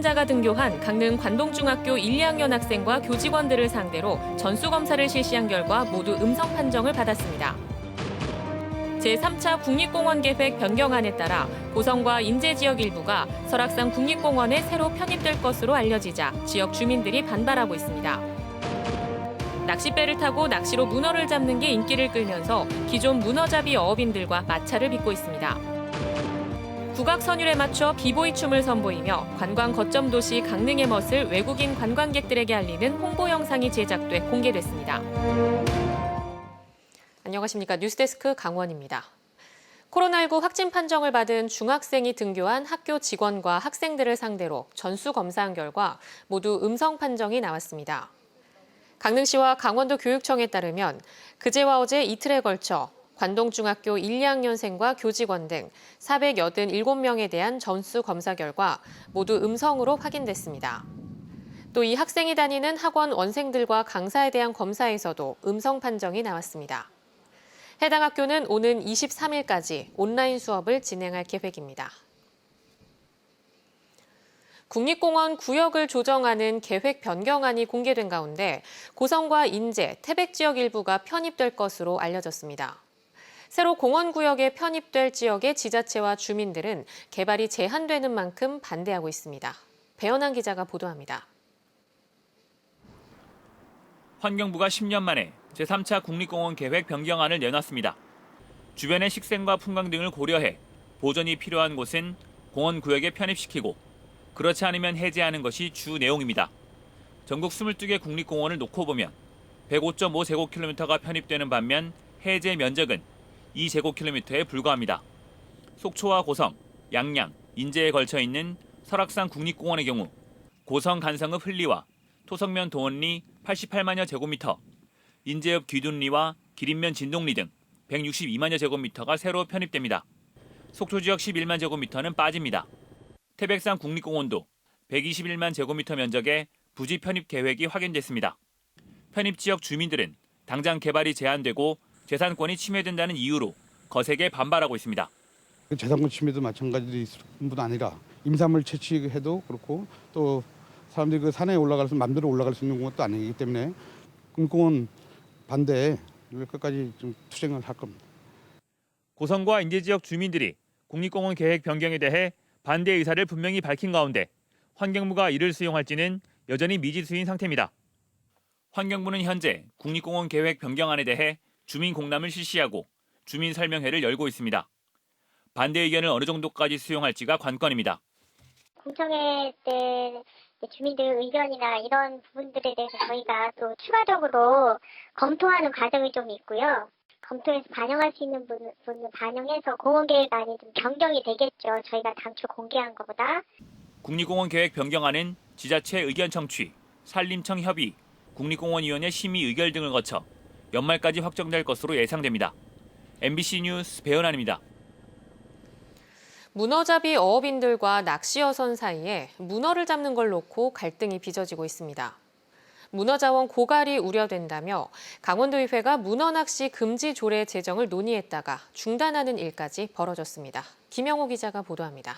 확진자가 등교한 강릉 관동중학교 1, 2학년 학생과 교직원들을 상대로 전수검사를 실시한 결과 모두 음성 판정을 받았습니다. 제3차 국립공원 계획 변경안에 따라 고성과 인제 지역 일부가 설악산 국립공원에 새로 편입될 것으로 알려지자 지역 주민들이 반발하고 있습니다. 낚싯배를 타고 낚시로 문어를 잡는 게 인기를 끌면서 기존 문어잡이 어업인들과 마찰을 빚고 있습니다. 국악 선율에 맞춰 비보이 춤을 선보이며 관광 거점 도시 강릉의 멋을 외국인 관광객들에게 알리는 홍보 영상이 제작돼 공개됐습니다. 안녕하십니까. 뉴스데스크 강원입니다. 코로나19 확진 판정을 받은 중학생이 등교한 학교 직원과 학생들을 상대로 전수검사한 결과 모두 음성 판정이 나왔습니다. 강릉시와 강원도 교육청에 따르면 그제와 어제 이틀에 걸쳐 관동중학교 1, 2학년생과 교직원 등 487명에 대한 전수검사 결과 모두 음성으로 확인됐습니다. 또 이 학생이 다니는 학원 원생들과 강사에 대한 검사에서도 음성 판정이 나왔습니다. 해당 학교는 오는 23일까지 온라인 수업을 진행할 계획입니다. 국립공원 구역을 조정하는 계획 변경안이 공개된 가운데 고성과 인제, 태백 지역 일부가 편입될 것으로 알려졌습니다. 새로 공원구역에 편입될 지역의 지자체와 주민들은 개발이 제한되는 만큼 반대하고 있습니다. 배현한 기자가 보도합니다. 환경부가 10년 만에 제3차 국립공원 계획 변경안을 내놨습니다. 주변의 식생과 풍광 등을 고려해 보존이 필요한 곳은 공원구역에 편입시키고 그렇지 않으면 해제하는 것이 주 내용입니다. 전국 22개 국립공원을 놓고 보면 105.5제곱킬로미터가 편입되는 반면 해제 면적은 2제곱킬로미터에 불과합니다. 속초와 고성, 양양, 인제에 걸쳐 있는 설악산 국립공원의 경우 고성 간성읍 흘리와 토성면 도원리 88만여 제곱미터, 인제읍 귀둔리와 기린면 진동리 등 162만여 제곱미터가 새로 편입됩니다. 속초 지역 11만 제곱미터는 빠집니다. 태백산 국립공원도 121만 제곱미터 면적의 부지 편입 계획이 확인됐습니다. 편입 지역 주민들은 당장 개발이 제한되고 재산권이 침해된다는 이유로 거세게 반발하고 있습니다. 재산권 침해도 마찬가지로 있을 뿐만 아니라 임산물 채취해도 그렇고 또 사람들이 그 산에 올라갈 수 마음대로 올라갈 수 있는 것도 아니기 때문에 국립공원 반대에 끝까지 좀 투쟁을 할 겁니다. 고성과 인제 지역 주민들이 국립공원 계획 변경에 대해 반대 의사를 분명히 밝힌 가운데 환경부가 이를 수용할지는 여전히 미지수인 상태입니다. 환경부는 현재 국립공원 계획 변경안에 대해 주민 공람을 실시하고 주민 설명회를 열고 있습니다. 반대 의견을 어느 정도까지 수용할지가 관건입니다. 공청회 때 주민들 의견이나 이런 부분들에 대해서 저희가 또 추가적으로 검토하는 과정이 좀 있고요. 검토해서 반영할 수 있는 부분은 반영해서 공원계획안이 좀 변경이 되겠죠. 저희가 당초 공개한 것보다. 국립공원 계획 변경안은 지자체 의견 청취, 산림청 협의, 국립공원위원회 심의 의결 등을 거쳐 연말까지 확정될 것으로 예상됩니다. MBC 뉴스 배현환입니다. 문어잡이 어업인들과 낚시어선 사이에 문어를 잡는 걸 놓고 갈등이 빚어지고 있습니다. 문어자원 고갈이 우려된다며 강원도의회가 문어낚시 금지 조례 제정을 논의했다가 중단하는 일까지 벌어졌습니다. 김영호 기자가 보도합니다.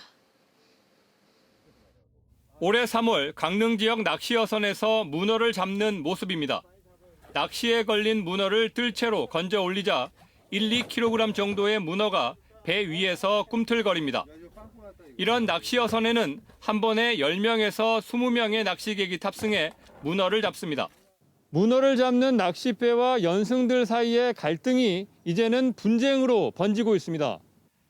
올해 3월 강릉 지역 낚시어선에서 문어를 잡는 모습입니다. 낚시에 걸린 문어를 뜰채로 건져 올리자 1, 2kg 정도의 문어가 배 위에서 꿈틀거립니다. 이런 낚시어선에는 한 번에 10명에서 20명의 낚시객이 탑승해 문어를 잡습니다. 문어를 잡는 낚싯배와 연승들 사이의 갈등이 이제는 분쟁으로 번지고 있습니다.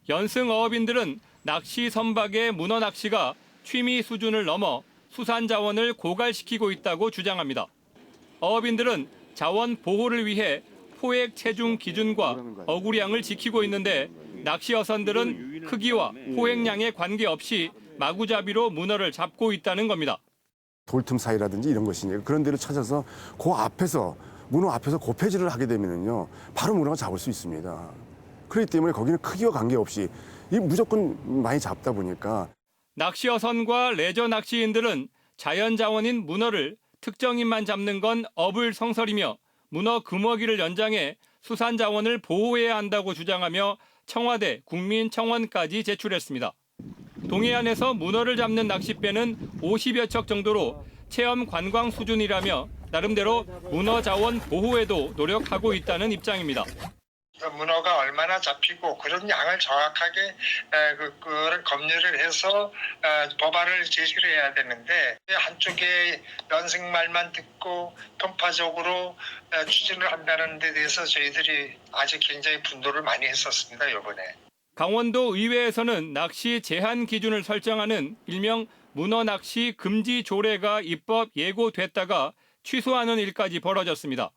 연승 어업인들은 낚시 선박의 문어 낚시가 취미 수준을 넘어 수산 자원을 고갈시키고 있다고 주장합니다. 어업인들은 자원 보호를 위해 포획 체중 기준과 어구량을 지키고 있는데 낚시어선들은 크기와 포획량에 관계없이 마구잡이로 문어를 잡고 있다는 겁니다. 돌틈 사이라든지 이런 것이니 그런 데를 찾아서 그 앞에서 문어 앞에서 고폐질을 하게 되면요 바로 문어가 잡을 수 있습니다. 그렇기 때문에 거기는 크기와 관계없이 무조건 많이 잡다 보니까 낚시어선과 레저 낚시인들은 자연 자원인 문어를 특정인만 잡는 건 어불성설이며 문어 금어기를 연장해 수산 자원을 보호해야 한다고 주장하며 청와대 국민청원까지 제출했습니다. 동해안에서 문어를 잡는 낚싯배는 50여 척 정도로 체험 관광 수준이라며 나름대로 문어 자원 보호에도 노력하고 있다는 입장입니다. 문어가 얼마나 잡히고 그런 양을 정확하게 그거를 검열을 해서 법안을 제시를 해야 되는데 한쪽에 연승말만 듣고 편파적으로 추진을 한다는 데 대해서 저희들이 아직 굉장히 분노를 많이 했었습니다. 이번에. 강원도 의회에서는 낚시 제한 기준을 설정하는 일명 문어 낚시 금지 조례가 입법 예고됐다가 취소하는 일까지 벌어졌습니다.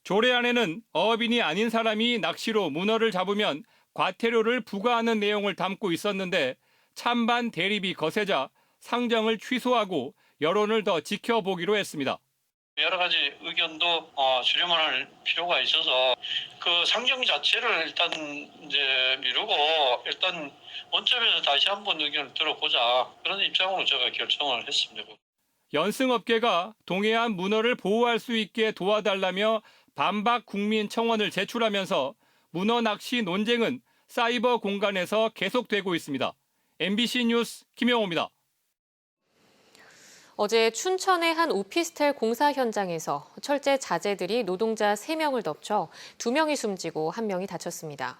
조례안에는 어업인이 아닌 사람이 낚시로 문어를 잡으면 과태료를 부과하는 내용을 담고 있었는데 찬반 대립이 거세자 상정을 취소하고 여론을 더 지켜보기로 했습니다. 여러 가지 의견도 수렴할 필요가 있어서 그 상정 자체를 일단 이제 미루고 일단 원점에서 다시 한번 의견을 들어보자 그런 입장으로 제가 결정을 했습니다. 연승업계가 동해안 문어를 보호할 수 있게 도와달라며 반박 국민 청원을 제출하면서 문어 낚시 논쟁은 사이버 공간에서 계속되고 있습니다. MBC 뉴스 김영호입니다. 어제 춘천의 한 오피스텔 공사 현장에서 철제 자재들이 노동자 3명을 덮쳐 2명이 숨지고 1명이 다쳤습니다.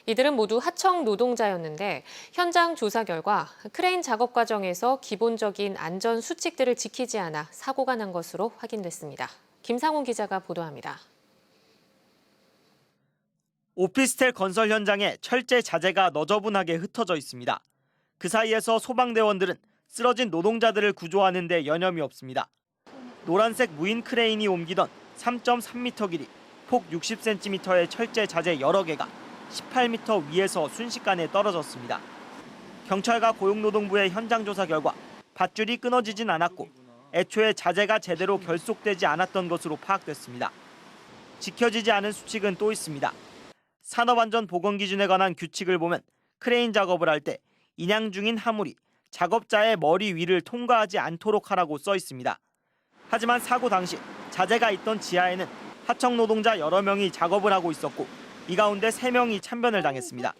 이들은 모두 하청 노동자였는데 현장 조사 결과 크레인 작업 과정에서 기본적인 안전 수칙들을 지키지 않아 사고가 난 것으로 확인됐습니다. 김상훈 기자가 보도합니다. 오피스텔 건설 현장에 철제 자재가 너저분하게 흩어져 있습니다. 그 사이에서 소방대원들은 쓰러진 노동자들을 구조하는 데 여념이 없습니다. 노란색 무인 크레인이 옮기던 3.3m 길이, 폭 60cm의 철제 자재 여러 개가 18m 위에서 순식간에 떨어졌습니다. 경찰과 고용노동부의 현장 조사 결과 밧줄이 끊어지진 않았고 애초에 자재가 제대로 결속되지 않았던 것으로 파악됐습니다. 지켜지지 않은 수칙은 또 있습니다. 산업안전보건기준에 관한 규칙을 보면 크레인 작업을 할 때 인양 중인 화물이 작업자의 머리 위를 통과하지 않도록 하라고 써 있습니다. 하지만 사고 당시 자재가 있던 지하에는 하청 노동자 여러 명이 작업을 하고 있었고 이 가운데 3명이 참변을 당했습니다.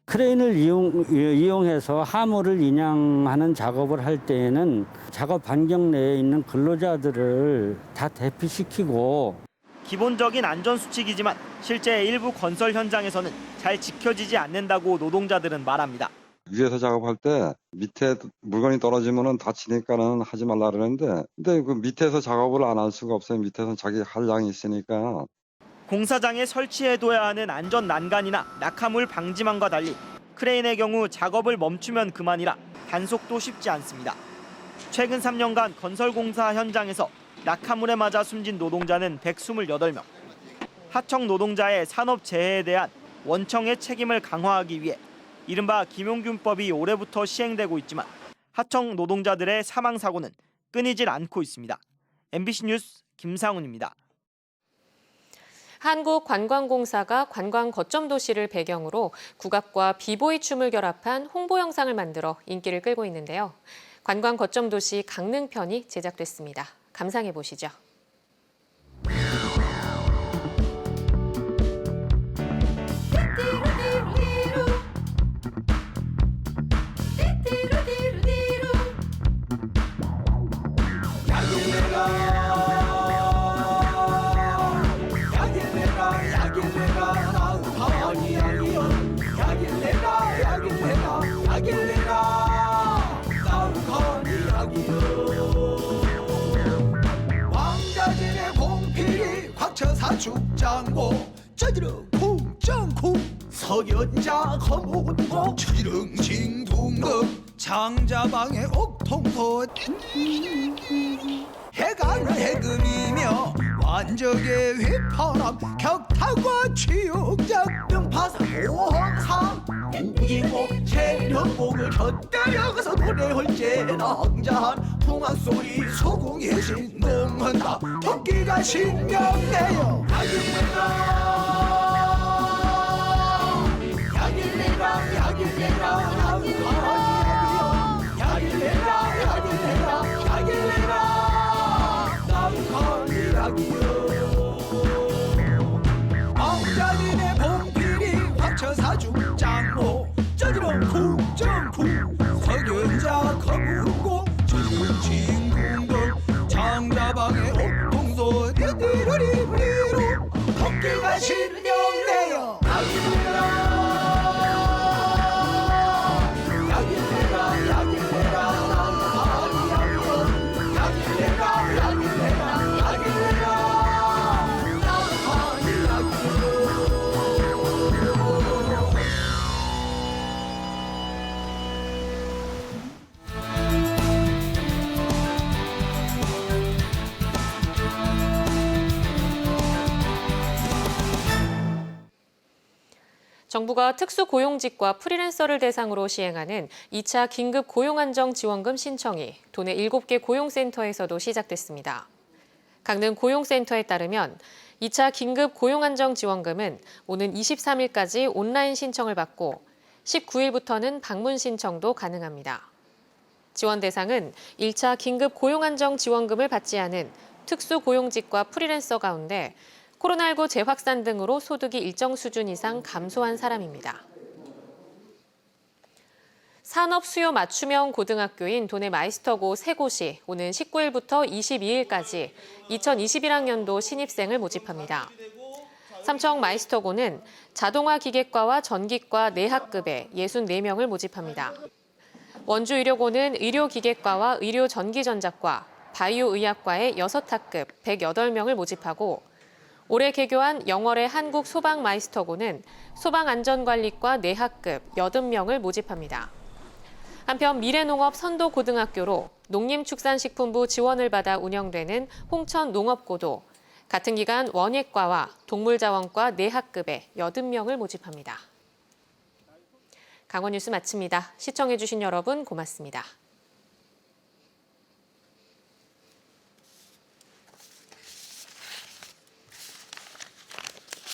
크레인을 이용해서 화물을 인양하는 작업을 할 때에는 작업 반경 내에 있는 근로자들을 다 대피시키고 기본적인 안전수칙이지만 실제 일부 건설 현장에서는 잘 지켜지지 않는다고 노동자들은 말합니다. 위에서 작업할 때 밑에 물건이 떨어지면 다치니까는 하지 말라 그러는데 근데 그 밑에서 작업을 안 할 수가 없어요. 밑에서는 자기 할 양이 있으니까. 공사장에 설치해둬야 하는 안전 난간이나 낙하물 방지망과 달리 크레인의 경우 작업을 멈추면 그만이라 단속도 쉽지 않습니다. 최근 3년간 건설공사 현장에서 낙하물에 맞아 숨진 노동자는 128명. 하청 노동자의 산업재해에 대한 원청의 책임을 강화하기 위해 이른바 김용균법이 올해부터 시행되고 있지만 하청 노동자들의 사망사고는 끊이질 않고 있습니다. MBC 뉴스 김상훈입니다. 한국관광공사가 관광 거점 도시를 배경으로 국악과 비보이 춤을 결합한 홍보 영상을 만들어 인기를 끌고 있는데요. 관광 거점 도시 강릉편이 제작됐습니다. 감상해 보시죠. 왕자진의 공필이 곽천사 죽장고 저지르 쿵정쿵 석연자 거목운곡 지릉징둥금 장자방의 옥통도 해가는 해금이며 완적의 휘파람 격타과 취육장 등파산 오황상 우기고 체력복을 곁들여서 노래할제나 흥자한 풍악소리 소궁해신 능한다 토끼가 신명내요 야길래라 야길래라 왕자님의 봉필이 확쳐사죽장로 저지렁 쿵정쿵 정부가 특수고용직과 프리랜서를 대상으로 시행하는 2차 긴급 고용안정지원금 신청이 도내 7개 고용센터에서도 시작됐습니다. 강릉 고용센터에 따르면 2차 긴급 고용안정지원금은 오는 23일까지 온라인 신청을 받고 19일부터는 방문 신청도 가능합니다. 지원 대상은 1차 긴급 고용안정지원금을 받지 않은 특수고용직과 프리랜서 가운데 코로나19 재확산 등으로 소득이 일정 수준 이상 감소한 사람입니다. 산업 수요 맞춤형 고등학교인 도내 마이스터고 3곳이 오는 19일부터 22일까지 2021학년도 신입생을 모집합니다. 삼청 마이스터고는 자동화 기계과와 전기과 내학급에 64명을 모집합니다. 원주의료고는 의료기계과와 의료전기전자과, 바이오의학과에 6학급 108명을 모집하고 올해 개교한 영월의 한국소방마이스터고는 소방안전관리과 내학급 80명을 모집합니다. 한편 미래농업 선도고등학교로 농림축산식품부 지원을 받아 운영되는 홍천농업고도 같은 기간 원예과와 동물자원과 내학급에 80명을 모집합니다. 강원 뉴스 마칩니다. 시청해주신 여러분 고맙습니다.